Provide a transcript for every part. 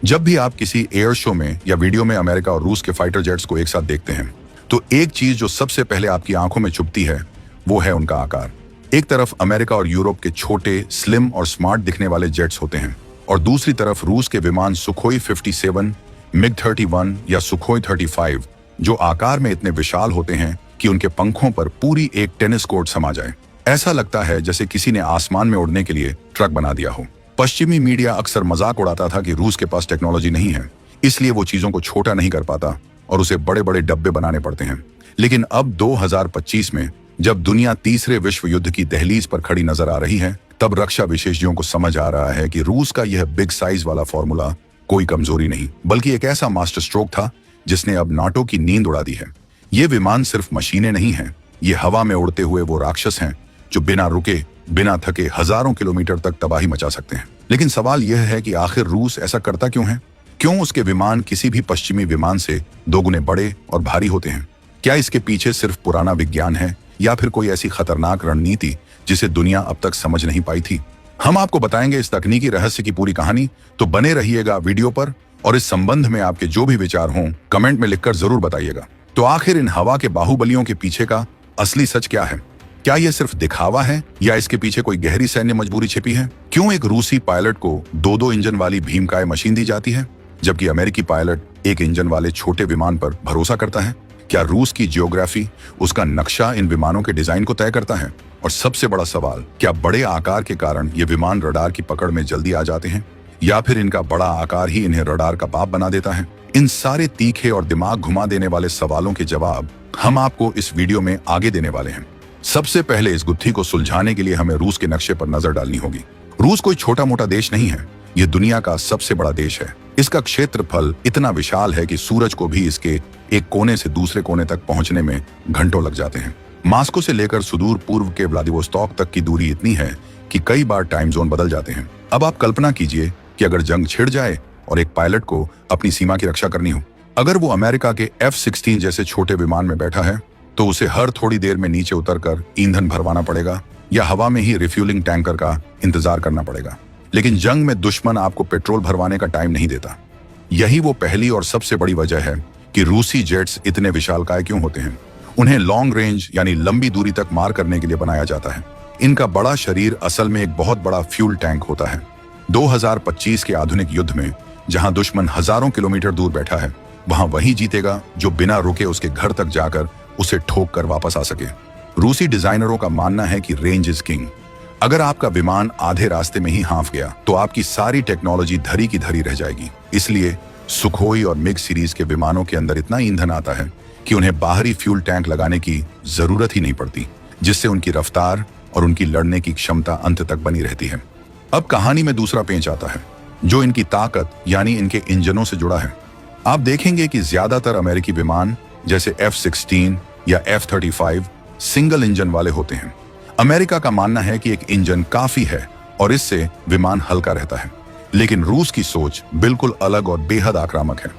जब भी आप किसी एयर शो में या वीडियो में अमेरिका और रूस के फाइटर जेट्स को एक साथ देखते हैं तो एक चीज जो सबसे पहले आपकी आंखों में चुभती है वो है उनका आकार। एक तरफ अमेरिका और यूरोप के छोटे, स्लिम और स्मार्ट दिखने वाले जेट्स होते हैं और दूसरी तरफ रूस के विमान सुखोई 57, मिग 31 या सुखोई 35 जो आकार में इतने विशाल होते हैं कि उनके पंखों पर पूरी एक टेनिस कोर्ट समा जाए। ऐसा लगता है जैसे किसी ने आसमान में उड़ने के लिए ट्रक बना दिया हो। पश्चिमी मीडिया अक्सर मजाक उड़ाता था कि रूस के पास टेक्नोलॉजी नहीं है, इसलिए वो चीजों को छोटा नहीं कर पाता और उसे बड़े बड़े डब्बे बनाने पड़ते हैं। लेकिन अब 2025 में जब दुनिया तीसरे विश्व युद्ध की दहलीज पर खड़ी नजर आ रही है, तब रक्षा विशेषज्ञों को समझ आ रहा है कि रूस का यह बिग साइज वाला फॉर्मूला कोई कमजोरी नहीं, बल्कि एक ऐसा मास्टर स्ट्रोक था जिसने अब नाटो की नींद उड़ा दी है। ये विमान सिर्फ मशीनें नहीं हैं, ये हवा में उड़ते हुए वो राक्षस हैं जो बिना रुके, बिना थके हजारों किलोमीटर तक तबाही मचा सकते हैं। लेकिन सवाल यह है कि आखिर रूस ऐसा करता क्यों है? क्यों उसके विमान किसी भी पश्चिमी विमान से दोगुने बड़े और भारी होते हैं? क्या इसके पीछे सिर्फ पुराना विज्ञान है या फिर कोई ऐसी खतरनाक रणनीति जिसे दुनिया अब तक समझ नहीं पाई थी? हम आपको बताएंगे इस तकनीकी रहस्य की पूरी कहानी, तो बने रहिएगा वीडियो पर और इस संबंध में आपके जो भी विचार हों कमेंट में लिखकर जरूर बताइएगा। तो आखिर इन हवा के बाहुबलियों के पीछे का असली सच क्या है? क्या यह सिर्फ दिखावा है या इसके पीछे कोई गहरी सैन्य मजबूरी छिपी है? क्यों एक रूसी पायलट को दो इंजन वाली भीमकाय मशीन दी जाती है जबकि अमेरिकी पायलट एक इंजन वाले छोटे विमान पर भरोसा करता है? क्या रूस की जियोग्राफी, उसका नक्शा इन विमानों के डिजाइन को तय करता है? और सबसे बड़ा सवाल, क्या बड़े आकार के कारण ये विमान रडार की पकड़ में जल्दी आ जाते हैं या फिर इनका बड़ा आकार ही इन्हें रडार का बाप बना देता है? इन सारे तीखे और दिमाग घुमा देने वाले सवालों के जवाब हम आपको इस वीडियो में आगे देने वाले हैं। सबसे पहले इस गुत्थी को सुलझाने के लिए हमें रूस के नक्शे पर नजर डालनी होगी। रूस कोई छोटा मोटा देश नहीं है, ये दुनिया का सबसे बड़ा देश है। इसका क्षेत्रफल इतना विशाल है कि सूरज को भी इसके एक कोने से दूसरे कोने तक पहुंचने में घंटों लग जाते हैं। मास्को से लेकर सुदूर पूर्व के व्लादिवोस्तोक तक की दूरी इतनी है कि कई बार टाइम जोन बदल जाते हैं। अब आप कल्पना कीजिए कि अगर जंग छिड़ जाए और एक पायलट को अपनी सीमा की रक्षा करनी हो, अगर वो अमेरिका के F-16 जैसे छोटे विमान में बैठा है तो उसे हर थोड़ी देर में नीचे उतरकर ईंधन भरवाना पड़ेगा या हवा में ही रिफ्यूलिंग टैंकर का इंतजार करना पड़ेगा। लेकिन जंग में दुश्मन आपको पेट्रोल भरवाने का टाइम नहीं देता। यही वो पहली और सबसे बड़ी वजह है कि रूसी जेट्स इतने विशालकाय क्यों होते हैं। उन्हें लॉन्ग रेंज यानी लंबी दूरी तक मार करने के लिए बनाया जाता है। इनका बड़ा शरीर असल में एक बहुत बड़ा फ्यूल टैंक होता है। 2025 के आधुनिक युद्ध में जहां दुश्मन हजारों किलोमीटर दूर बैठा है, वहां वही जीतेगा जो बिना रुके उसके घर तक जाकर उसे ठोक कर वापस आ सके। रूसी डिजाइनरों का मानना है कि रेंज इज किंग। अगर आपका विमान आधे रास्ते में ही हांफ गया तो आपकी सारी टेक्नोलॉजी धरी की धरी रह जाएगी। इसलिए सुखोई और मिग सीरीज के विमानों के अंदर इतना ईंधन आता है कि उन्हें बाहरी फ्यूल टैंक लगाने की जरूरत ही नहीं पड़ती, जिससे उनकी रफ्तार और उनकी लड़ने की क्षमता अंत तक बनी रहती है। अब कहानी में दूसरा पेंच आता है जो इनकी ताकत यानी इनके इंजनों से जुड़ा है। आप देखेंगे कि ज्यादातर अमेरिकी विमान जैसे F-16 या F-35 सिंगल इंजन वाले होते हैं। अमेरिका का मानना है कि एक इंजन काफी है और इससे विमान हल्का रहता है। लेकिन रूस की सोच बिल्कुल अलग और बेहद आक्रामक है।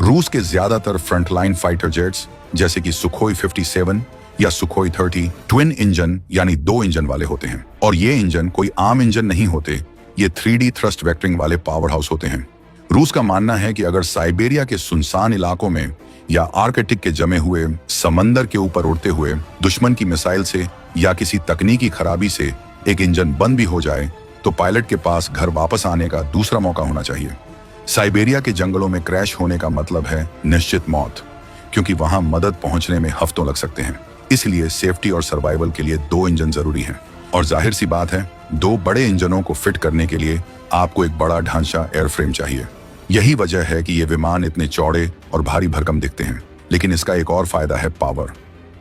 रूस के ज्यादातर फ्रंटलाइन फाइटर जेट्स जैसे कि सुखोई 57 या सुखोई 30 ट्विन इंजन यानी दो इंजन वाले होते हैं और ये इंजन कोई आम इंजन नहीं होते, ये 3D थ्रस्ट वेक्टरिंग वाले पावर हाउस होते हैं। रूस का मानना है कि अगर साइबेरिया के सुनसान इलाकों में या आर्कटिक के जमे हुए समंदर के ऊपर उड़ते हुए दुश्मन की मिसाइल से या किसी तकनीकी खराबी से एक इंजन बंद भी हो जाए तो पायलट के पास घर वापस आने का दूसरा मौका होना चाहिए। साइबेरिया के जंगलों में क्रैश होने का मतलब है निश्चित मौत, क्योंकि वहां मदद पहुंचने में हफ्तों लग सकते हैं। इसलिए सेफ्टी और सर्वाइवल के लिए दो इंजन जरूरी हैं। और जाहिर सी बात है, दो बड़े इंजनों को फिट करने के लिए आपको एक बड़ा ढांचा एयरफ्रेम चाहिए। यही वजह है कि ये विमान इतने चौड़े और भारी भरकम दिखते हैं। लेकिन इसका एक और फायदा है पावर।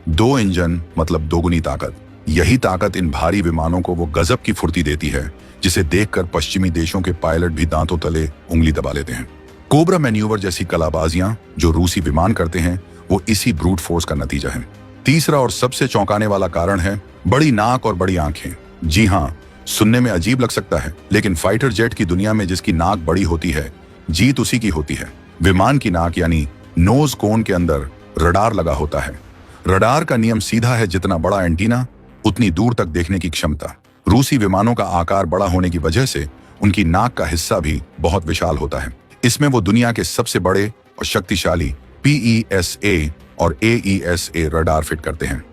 दो इंजन मतलब दोगुनी ताकत। यही ताकत इन भारी विमानों को वो गजब की फुर्ती देती है जिसे देखकर पश्चिमी देशों के पायलट भी दांतों तले उंगली दबा लेते हैं। कोबरा मैन्यूवर जैसी कलाबाजियां जो रूसी विमान करते हैं वो इसी ब्रूट फोर्स का नतीजा है। तीसरा और सबसे चौंकाने वाला कारण है बड़ी नाक और बड़ी आंखें। जी हाँ, सुनने में अजीब लग सकता है, लेकिन फाइटर जेट की दुनिया में जिसकी नाक बड़ी होती है, जीत उसी की होती है। विमान की नाक यानी नोज कोन के अंदर रडार लगा होता है। रडार का नियम सीधा है, जितना बड़ा एंटीना उतनी दूर तक देखने की क्षमता। रूसी विमानों का आकार बड़ा होने की वजह से उनकी नाक का हिस्सा भी बहुत विशाल होता है। इसमें वो दुनिया के सबसे बड़े और शक्तिशाली PESA और AESA रडार फिट करते हैं।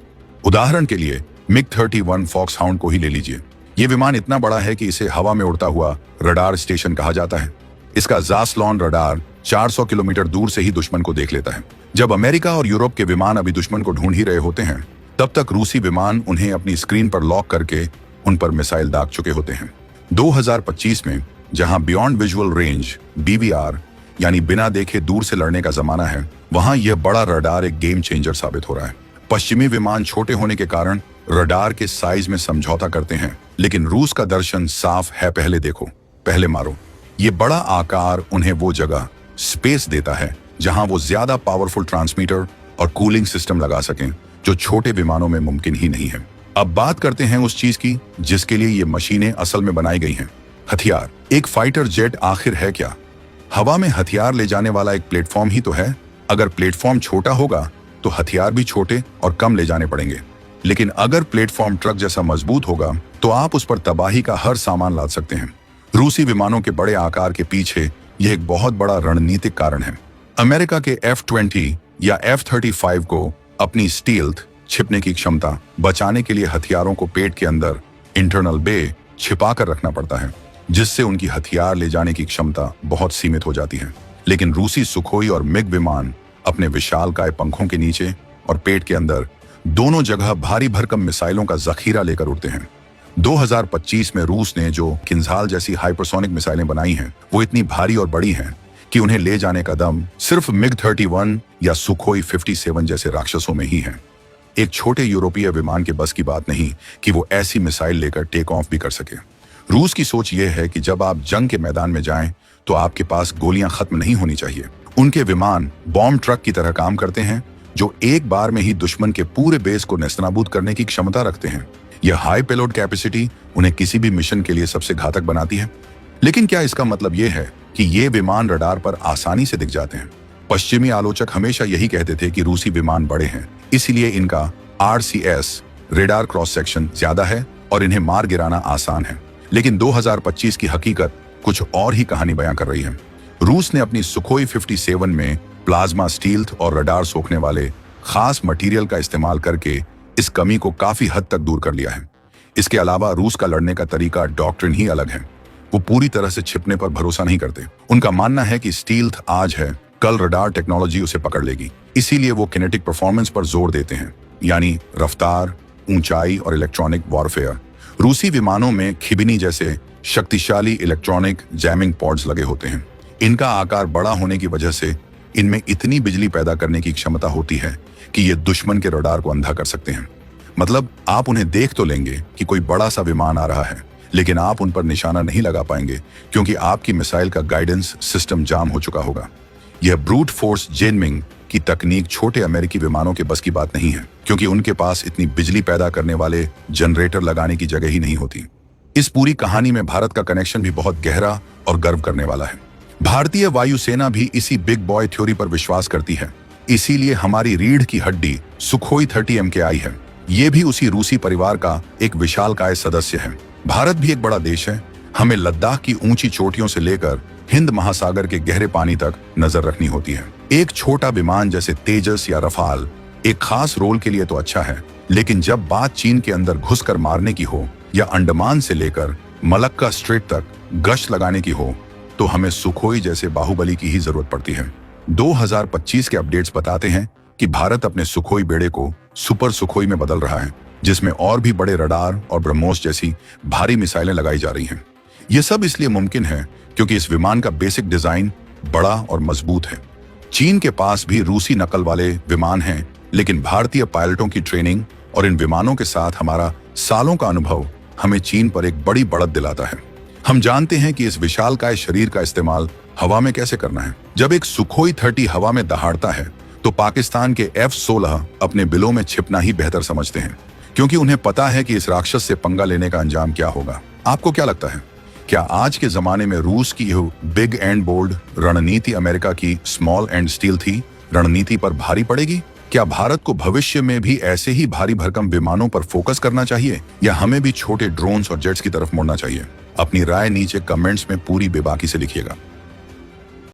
उदाहरण के लिए MiG-31 फॉक्सहाउंड को ही ले लीजिए। ये विमान इतना बड़ा है कि इसे हवा में उड़ता हुआ रडार स्टेशन कहा जाता है। इसका जासलॉन रडार 400 किलोमीटर दूर से ही दुश्मन को देख लेता है। जब अमेरिका और यूरोप के विमान अभी दुश्मन को ढूंढ ही रहे होते हैं, तब तक रूसी विमान उन्हें अपनी स्क्रीन पर लॉक करके उन पर मिसाइल दाग चुके होते हैं। 2025 में जहां बियॉन्ड विजुअल रेंज BVR यानी बिना देखे दूर से लड़ने का जमाना है, वहां यह बड़ा रडार एक गेम चेंजर साबित हो रहा है। पश्चिमी विमान छोटे होने के कारण रडार के साइज में समझौता करते हैं, लेकिन रूस का दर्शन साफ है, पहले देखो पहले मारो। ये बड़ा आकार उन्हें वो जगह स्पेस देता है जहां वो ज्यादा पावरफुल ट्रांसमीटर और कूलिंग सिस्टम लगा सकें, जो छोटे विमानों में मुमकिन ही नहीं है। अब बात करते हैं उस चीज की जिसके लिए ये मशीनें असल में बनाई गई हैं, हथियार। एक फाइटर जेट आखिर है क्या? हवा में हथियार ले जाने वाला एक प्लेटफॉर्म ही तो है। अगर प्लेटफॉर्म छोटा होगा तो हथियार भी छोटे और कम ले जाने पड़ेंगे, लेकिन अगर प्लेटफॉर्म ट्रक जैसा मजबूत होगा तो आप उस पर तबाही का हर सामान लाद सकते हैं। रूसी विमानों के बड़े आकार के पीछे यह एक बहुत बड़ा रणनीतिक कारण है। अमेरिका के F-20 या F-35 को अपनी स्टील्थ छिपने की क्षमता बचाने के लिए हथियारों को पेट के अंदर इंटरनल बे छिपा कर रखना पड़ता है, जिससे उनकी हथियार ले जाने की क्षमता बहुत सीमित हो जाती है। लेकिन रूसी सुखोई और मिग विमान अपने विशालकाय पंखों के नीचे और पेट के अंदर दोनों जगह भारी भरकम मिसाइलों का जखीरा लेकर उड़ते हैं। 2025 में रूस ने जो किंझाल जैसी हाइपरसोनिक मिसाइलें बनाई हैं, वो इतनी भारी और बड़ी हैं कि उन्हें ले जाने का दम सिर्फ MiG-31 या सुखोई 57 जैसे राक्षसों में ही है। एक छोटे यूरोपीय विमान के बस की बात नहीं कि वो ऐसी मिसाइल लेकर टेक ऑफ भी कर सके। रूस की सोच ये है कि जब आप जंग के मैदान में जाएं तो आपके पास गोलियां खत्म नहीं होनी चाहिए। उनके विमान बॉम्ब ट्रक की तरह काम करते हैं, जो एक बार में ही दुश्मन के पूरे बेस को नेस्तनाबूद करने की क्षमता रखते हैं। यह हाई पेलोड कैपेसिटी उन्हें किसी भी मिशन के लिए सबसे घातक बनाती है। लेकिन क्या इसका मतलब यह है कि ये विमान रडार पर आसानी से दिख जाते हैं? पश्चिमी आलोचक हमेशा यही कहते थे कि रूसी विमान बड़े हैं, इसीलिए इनका RCS रेडार क्रॉस सेक्शन ज्यादा है और इन्हें मार गिराना आसान है। लेकिन 2025 की हकीकत कुछ और ही कहानी बयां कर रही है। रूस ने अपनी सुखोई 57 में प्लाज्मा स्टील्थ और रडार सोखने वाले खास मटेरियल का इस्तेमाल करके इस कमी को काफी हद तक दूर कर लिया है। इसके अलावा रूस का लड़ने का तरीका डॉक्ट्रिन ही अलग है। वो पूरी तरह से छिपने पर भरोसा नहीं करते। उनका मानना है कि स्टील्थ आज है, कल रडार टेक्नोलॉजी उसे पकड़ लेगी। इसीलिए वो किनेटिक परफॉर्मेंस पर जोर देते हैं, यानी रफ्तार, ऊंचाई और इलेक्ट्रॉनिक वॉरफेयर। रूसी विमानों में खिबिनी जैसे शक्तिशाली इलेक्ट्रॉनिक जैमिंग पॉड्स लगे होते हैं। इनका आकार बड़ा होने की वजह से इनमें इतनी बिजली पैदा करने की क्षमता होती है कि ये दुश्मन के रडार को अंधा कर सकते हैं। मतलब आप उन्हें देख तो लेंगे कि कोई बड़ा सा विमान आ रहा है, लेकिन आप उन पर निशाना नहीं लगा पाएंगे क्योंकि आपकी मिसाइल का गाइडेंस सिस्टम जाम हो चुका होगा। यह ब्रूट फोर्स जैमिंग की तकनीक छोटे अमेरिकी विमानों के बस की बात नहीं है, क्योंकि उनके पास इतनी बिजली पैदा करने वाले जनरेटर लगाने की जगह ही नहीं होती। इस पूरी कहानी में भारत का कनेक्शन भी बहुत गहरा और गर्व करने वाला है। भारतीय वायुसेना भी इसी बिग बॉय थ्योरी पर विश्वास करती है, इसीलिए हमारी रीढ़ की हड्डी सुखोई 30 MKI है। ये भी उसी रूसी परिवार का एक विशालकाय सदस्य है। भारत भी एक बड़ा देश है। हमें लद्दाख की ऊंची चोटियों से लेकर हिंद महासागर के गहरे पानी तक नजर रखनी होती है। एक छोटा विमान जैसे तेजस या रफाल एक खास रोल के लिए तो अच्छा है, लेकिन जब बात चीन के अंदर घुसकर मारने की हो या अंडमान से लेकर मलक्का स्ट्रेट तक गश्त लगाने की हो, तो हमें सुखोई जैसे बाहुबली की ही जरूरत पड़ती है। 2025 के अपडेट्स बताते हैं कि भारत अपने सुखोई बेड़े को सुपर सुखोई में बदल रहा है, जिसमें और भी बड़े रडार और ब्रह्मोस जैसी भारी मिसाइलें लगाई जा रही हैं। ये सब इसलिए मुमकिन है क्योंकि इस विमान का बेसिक डिजाइन बड़ा और मजबूत है। चीन के पास भी रूसी नकल वाले विमान हैं, लेकिन भारतीय पायलटों की ट्रेनिंग और इन विमानों के साथ हमारा सालों का अनुभव हमें चीन पर एक बड़ी बढ़त दिलाता है। हम जानते हैं कि इस विशालकाय शरीर का इस्तेमाल हवा में कैसे करना है। जब एक सुखोई 30 हवा में दहाड़ता है तो पाकिस्तान के F-16 अपने बिलों में छिपना ही बेहतर समझते हैं, क्योंकि उन्हें पता है कि इस राक्षस से पंगा लेने का अंजाम क्या होगा। आपको क्या लगता है, क्या आज के जमाने में रूस की यह बिग एंड बोल्ड रणनीति अमेरिका की स्मॉल एंड स्टील थी रणनीति पर भारी पड़ेगी? क्या भारत को भविष्य में भी ऐसे ही भारी भरकम विमानों पर फोकस करना चाहिए, या हमें भी छोटे ड्रोन्स और जेट्स की तरफ मुड़ना चाहिए? अपनी राय नीचे कमेंट्स में पूरी बेबाकी से लिखिएगा।